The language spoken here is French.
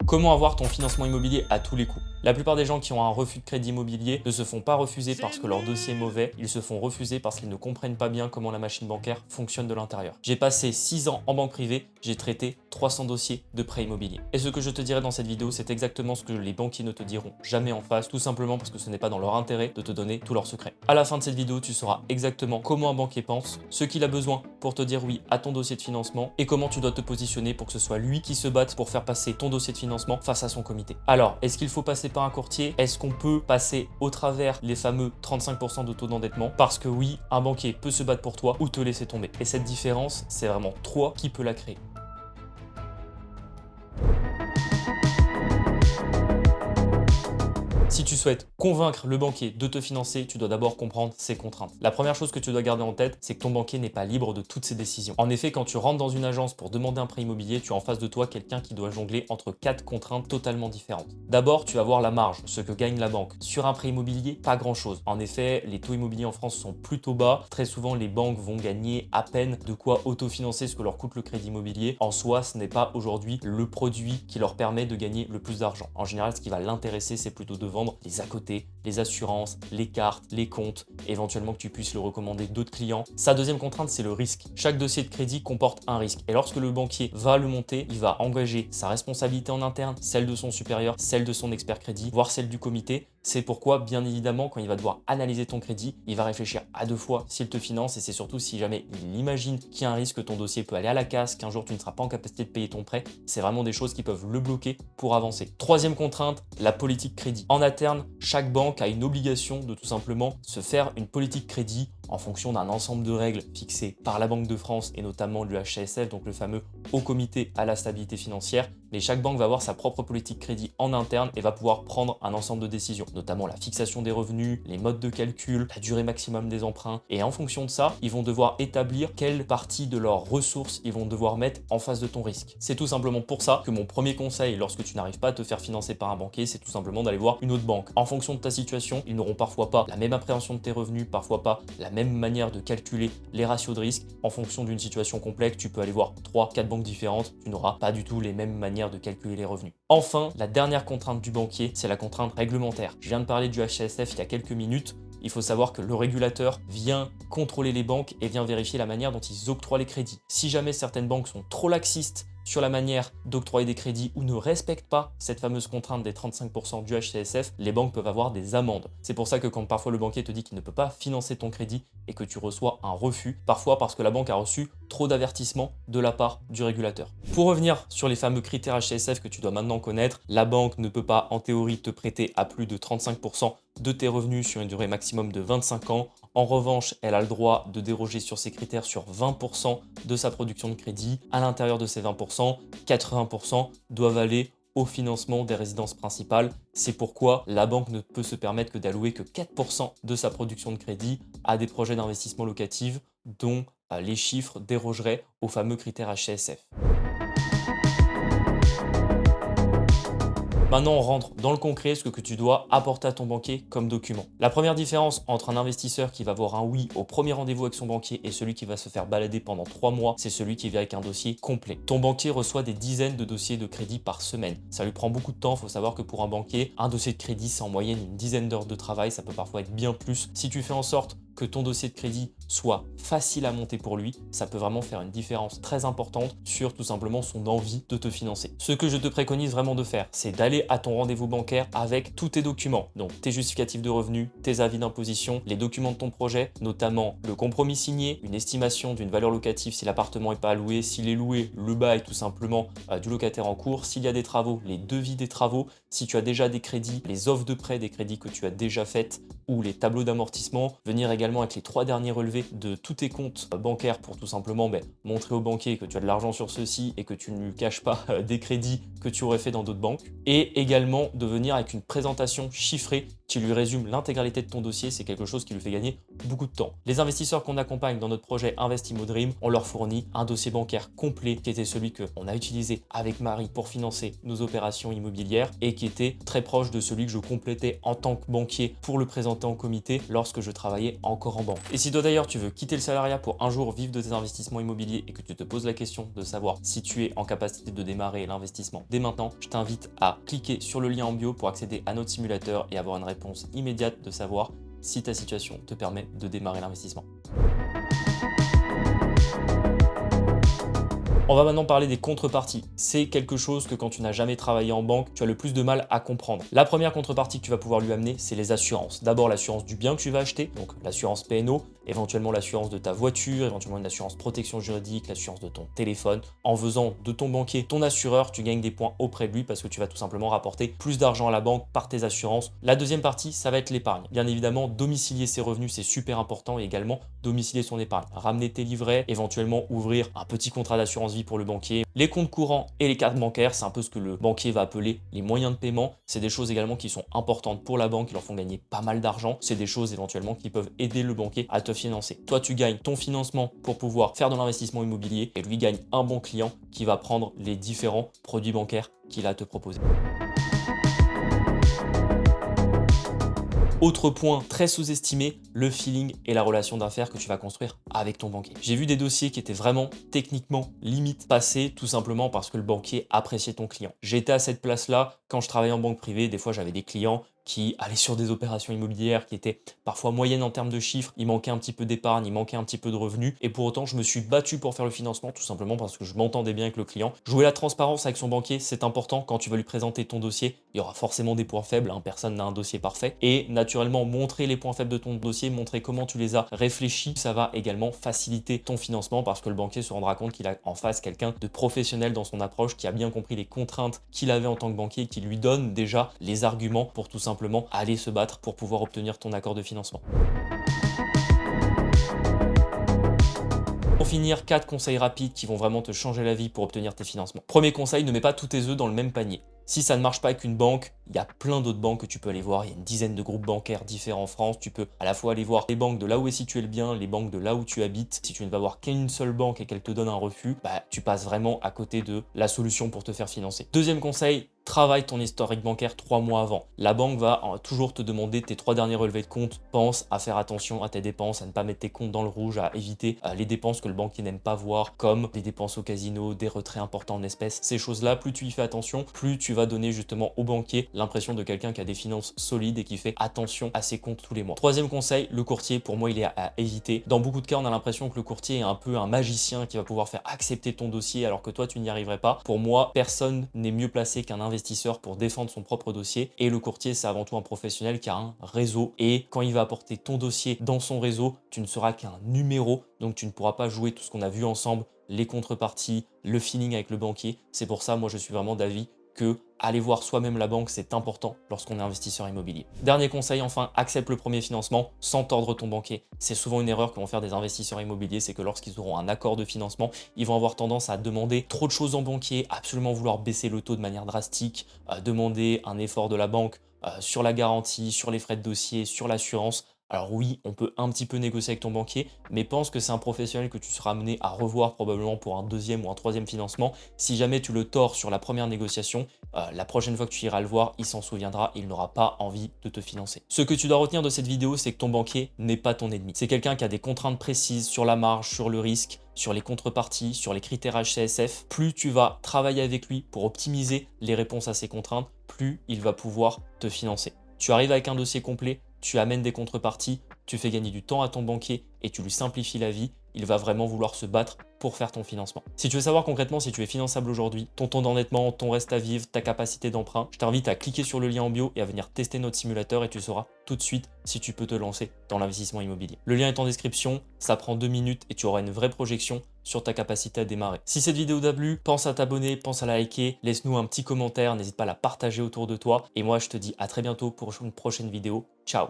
Comment avoir ton financement immobilier à tous les coups? La plupart des gens qui ont un refus de crédit immobilier ne se font pas refuser parce que leur dossier est mauvais, ils se font refuser parce qu'ils ne comprennent pas bien comment la machine bancaire fonctionne de l'intérieur. J'ai passé 6 ans en banque privée, j'ai traité 300 dossiers de prêt immobilier. Et ce que je te dirai dans cette vidéo, c'est exactement ce que les banquiers ne te diront jamais en face, tout simplement parce que ce n'est pas dans leur intérêt de te donner tous leurs secrets. À la fin de cette vidéo, tu sauras exactement comment un banquier pense, ce qu'il a besoin pour te dire oui à ton dossier de financement et comment tu dois te positionner pour que ce soit lui qui se batte pour faire passer ton dossier de financement face à son comité. Alors, est-ce qu'il faut passer par un courtier? Est-ce qu'on peut passer au travers les fameux 35% de taux d'endettement? Parce que oui, un banquier peut se battre pour toi ou te laisser tomber. Et cette différence, c'est vraiment toi qui peux la créer. Si tu souhaites convaincre le banquier de te financer, tu dois d'abord comprendre ses contraintes. La première chose que tu dois garder en tête, c'est que ton banquier n'est pas libre de toutes ses décisions. En effet, quand tu rentres dans une agence pour demander un prêt immobilier, tu as en face de toi quelqu'un qui doit jongler entre 4 contraintes totalement différentes. D'abord, tu vas voir la marge, ce que gagne la banque. Sur un prêt immobilier, pas grand-chose. En effet, les taux immobiliers en France sont plutôt bas. Très souvent, les banques vont gagner à peine de quoi autofinancer ce que leur coûte le crédit immobilier. En soi, ce n'est pas aujourd'hui le produit qui leur permet de gagner le plus d'argent. En général, ce qui va l'intéresser, c'est plutôt de vendre les à côté, les assurances, les cartes, les comptes, éventuellement que tu puisses le recommander d'autres clients. Sa deuxième contrainte, c'est le risque. Chaque dossier de crédit comporte un risque. Et lorsque le banquier va le monter, il va engager sa responsabilité en interne, celle de son supérieur, celle de son expert crédit, voire celle du comité. C'est pourquoi, bien évidemment, quand il va devoir analyser ton crédit, il va réfléchir à 2 fois s'il te finance et c'est surtout si jamais il imagine qu'il y a un risque que ton dossier peut aller à la casse, qu'un jour tu ne seras pas en capacité de payer ton prêt. C'est vraiment des choses qui peuvent le bloquer pour avancer. Troisième contrainte, la politique crédit. En interne, chaque banque a une obligation de tout simplement se faire une politique crédit en fonction d'un ensemble de règles fixées par la Banque de France et notamment le HCSF, donc le fameux Haut Comité à la stabilité financière. Mais chaque banque va avoir sa propre politique crédit en interne et va pouvoir prendre un ensemble de décisions, notamment la fixation des revenus, les modes de calcul, la durée maximum des emprunts. Et en fonction de ça, ils vont devoir établir quelle partie de leurs ressources ils vont devoir mettre en face de ton risque. C'est tout simplement pour ça que mon premier conseil lorsque tu n'arrives pas à te faire financer par un banquier, c'est tout simplement d'aller voir une autre banque. En fonction de ta situation, ils n'auront parfois pas la même appréhension de tes revenus, parfois pas la même manière de calculer les ratios de risque. En fonction d'une situation complexe, tu peux aller voir 3-4 banques différentes, tu n'auras pas du tout les mêmes manières de calculer les revenus. Enfin, la dernière contrainte du banquier, c'est la contrainte réglementaire. Je viens de parler du HCSF il y a quelques minutes. Il faut savoir que le régulateur vient contrôler les banques et vient vérifier la manière dont ils octroient les crédits. Si jamais certaines banques sont trop laxistes sur la manière d'octroyer des crédits ou ne respectent pas cette fameuse contrainte des 35% du HCSF, les banques peuvent avoir des amendes. C'est pour ça que quand parfois le banquier te dit qu'il ne peut pas financer ton crédit et que tu reçois un refus, parfois parce que la banque a reçu trop d'avertissements de la part du régulateur. Pour revenir sur les fameux critères HCSF que tu dois maintenant connaître, la banque ne peut pas en théorie te prêter à plus de 35% de tes revenus sur une durée maximum de 25 ans. En revanche, elle a le droit de déroger sur ces critères sur 20% de sa production de crédit. À l'intérieur de ces 20%, 80% doivent aller au financement des résidences principales. C'est pourquoi la banque ne peut se permettre que d'allouer que 4% de sa production de crédit à des projets d'investissement locatif dont les chiffres dérogeraient aux fameux critères HCSF. Maintenant, on rentre dans le concret, ce que tu dois apporter à ton banquier comme document. La première différence entre un investisseur qui va avoir un oui au premier rendez-vous avec son banquier et celui qui va se faire balader pendant 3 mois, c'est celui qui vient avec un dossier complet. Ton banquier reçoit des dizaines de dossiers de crédit par semaine. Ça lui prend beaucoup de temps. Il faut savoir que pour un banquier, un dossier de crédit, c'est en moyenne une dizaine d'heures de travail. Ça peut parfois être bien plus. Si tu fais en sorte que ton dossier de crédit soit facile à monter pour lui, ça peut vraiment faire une différence très importante sur tout simplement son envie de te financer. Ce que je te préconise vraiment de faire, c'est d'aller à ton rendez-vous bancaire avec tous tes documents, donc tes justificatifs de revenus, tes avis d'imposition, les documents de ton projet, notamment le compromis signé, une estimation d'une valeur locative si l'appartement n'est pas loué, s'il est loué, le bail tout simplement du locataire en cours, s'il y a des travaux, les devis des travaux, si tu as déjà des crédits, les offres de prêt des crédits que tu as déjà faites ou les tableaux d'amortissement, venir également avec les 3 derniers relevés de tous tes comptes bancaires pour tout simplement montrer au banquier que tu as de l'argent sur ceux-ci et que tu ne lui caches pas des crédits que tu aurais fait dans d'autres banques. Et également de venir avec une présentation chiffrée tu lui résumes l'intégralité de ton dossier, c'est quelque chose qui lui fait gagner beaucoup de temps. Les investisseurs qu'on accompagne dans notre projet Investimo Dream, on leur fournit un dossier bancaire complet qui était celui qu'on a utilisé avec Marie pour financer nos opérations immobilières et qui était très proche de celui que je complétais en tant que banquier pour le présenter en comité lorsque je travaillais encore en banque. Et si toi d'ailleurs tu veux quitter le salariat pour un jour vivre de tes investissements immobiliers et que tu te poses la question de savoir si tu es en capacité de démarrer l'investissement dès maintenant, je t'invite à cliquer sur le lien en bio pour accéder à notre simulateur et avoir une réponse immédiate de savoir si ta situation te permet de démarrer l'investissement. On va maintenant parler des contreparties. C'est quelque chose que quand tu n'as jamais travaillé en banque, tu as le plus de mal à comprendre. La première contrepartie que tu vas pouvoir lui amener, c'est les assurances. D'abord l'assurance du bien que tu vas acheter, donc l'assurance P&O, éventuellement l'assurance de ta voiture, éventuellement une assurance protection juridique, l'assurance de ton téléphone. En faisant de ton banquier ton assureur, tu gagnes des points auprès de lui parce que tu vas tout simplement rapporter plus d'argent à la banque par tes assurances. La deuxième partie, ça va être l'épargne. Bien évidemment, domicilier ses revenus, c'est super important et également domicilier son épargne. Ramener tes livrets, éventuellement ouvrir un petit contrat d'assurance vie pour le banquier. Les comptes courants et les cartes bancaires, c'est un peu ce que le banquier va appeler les moyens de paiement. C'est des choses également qui sont importantes pour la banque, qui leur font gagner pas mal d'argent. C'est des choses éventuellement qui peuvent aider le banquier à te financer. Toi, tu gagnes ton financement pour pouvoir faire de l'investissement immobilier et lui gagne un bon client qui va prendre les différents produits bancaires qu'il a à te proposer. Autre point très sous-estimé, le feeling et la relation d'affaires que tu vas construire avec ton banquier. J'ai vu des dossiers qui étaient vraiment techniquement limite passés tout simplement parce que le banquier appréciait ton client. J'étais à cette place-là quand je travaillais en banque privée. Des fois, j'avais des clients qui allaient sur des opérations immobilières qui étaient parfois moyennes en termes de chiffres. Il manquait un petit peu d'épargne, il manquait un petit peu de revenus. Et pour autant, je me suis battu pour faire le financement tout simplement parce que je m'entendais bien avec le client. Jouer la transparence avec son banquier, c'est important. Quand tu vas lui présenter ton dossier, il y aura forcément des points faibles, hein. Personne n'a un dossier parfait. Et naturellement, montrer les points faibles de ton dossier, montrer comment tu les as réfléchis, ça va également faciliter ton financement parce que le banquier se rendra compte qu'il a en face quelqu'un de professionnel dans son approche, qui a bien compris les contraintes qu'il avait en tant que banquier et qui lui donne déjà les arguments pour tout simplement aller se battre pour pouvoir obtenir ton accord de financement. Pour finir, 4 conseils rapides qui vont vraiment te changer la vie pour obtenir tes financements. Premier conseil, ne mets pas tous tes œufs dans le même panier. Si ça ne marche pas avec une banque, il y a plein d'autres banques que tu peux aller voir. Il y a une dizaine de groupes bancaires différents en France. Tu peux à la fois aller voir les banques de là où est situé le bien, les banques de là où tu habites. Si tu ne vas voir qu'une seule banque et qu'elle te donne un refus, tu passes vraiment à côté de la solution pour te faire financer. Deuxième conseil, travaille ton historique bancaire 3 mois avant. La banque va toujours te demander tes 3 derniers relevés de compte. Pense à faire attention à tes dépenses, à ne pas mettre tes comptes dans le rouge, à éviter les dépenses que le banquier n'aime pas voir, comme des dépenses au casino, des retraits importants en espèces. Ces choses-là, plus tu y fais attention, plus tu vas donner justement au banquier l'impression de quelqu'un qui a des finances solides et qui fait attention à ses comptes tous les mois. Troisième conseil, le courtier, pour moi, il est à éviter. Dans beaucoup de cas, on a l'impression que le courtier est un peu un magicien qui va pouvoir faire accepter ton dossier alors que toi, tu n'y arriverais pas. Pour moi, personne n'est mieux placé qu'un investisseur pour défendre son propre dossier. Et le courtier, c'est avant tout un professionnel qui a un réseau. Et quand il va apporter ton dossier dans son réseau, tu ne seras qu'un numéro. Donc, tu ne pourras pas jouer tout ce qu'on a vu ensemble, les contreparties, le feeling avec le banquier. C'est pour ça, moi, je suis vraiment d'avis que aller voir soi-même la banque, c'est important lorsqu'on est investisseur immobilier. Dernier conseil, enfin, accepte le premier financement sans tordre ton banquier. C'est souvent une erreur que vont faire des investisseurs immobiliers, c'est que lorsqu'ils auront un accord de financement, ils vont avoir tendance à demander trop de choses en banquier, absolument vouloir baisser le taux de manière drastique, demander un effort de la banque sur la garantie, sur les frais de dossier, sur l'assurance. Alors oui, on peut un petit peu négocier avec ton banquier, mais pense que c'est un professionnel que tu seras amené à revoir probablement pour un deuxième ou un troisième financement. Si jamais tu le tords sur la première négociation, la prochaine fois que tu iras le voir, il s'en souviendra, il n'aura pas envie de te financer. Ce que tu dois retenir de cette vidéo, c'est que ton banquier n'est pas ton ennemi. C'est quelqu'un qui a des contraintes précises sur la marge, sur le risque, sur les contreparties, sur les critères HCSF. Plus tu vas travailler avec lui pour optimiser les réponses à ces contraintes, plus il va pouvoir te financer. Tu arrives avec un dossier complet, tu amènes des contreparties, tu fais gagner du temps à ton banquier et tu lui simplifies la vie, il va vraiment vouloir se battre pour faire ton financement. Si tu veux savoir concrètement si tu es finançable aujourd'hui, ton taux d'endettement, ton reste à vivre, ta capacité d'emprunt, je t'invite à cliquer sur le lien en bio et à venir tester notre simulateur et tu sauras tout de suite si tu peux te lancer dans l'investissement immobilier. Le lien est en description, ça prend 2 minutes et tu auras une vraie projection sur ta capacité à démarrer. Si cette vidéo t'a plu, pense à t'abonner, pense à la liker, laisse-nous un petit commentaire, n'hésite pas à la partager autour de toi et moi je te dis à très bientôt pour une prochaine vidéo. Ciao!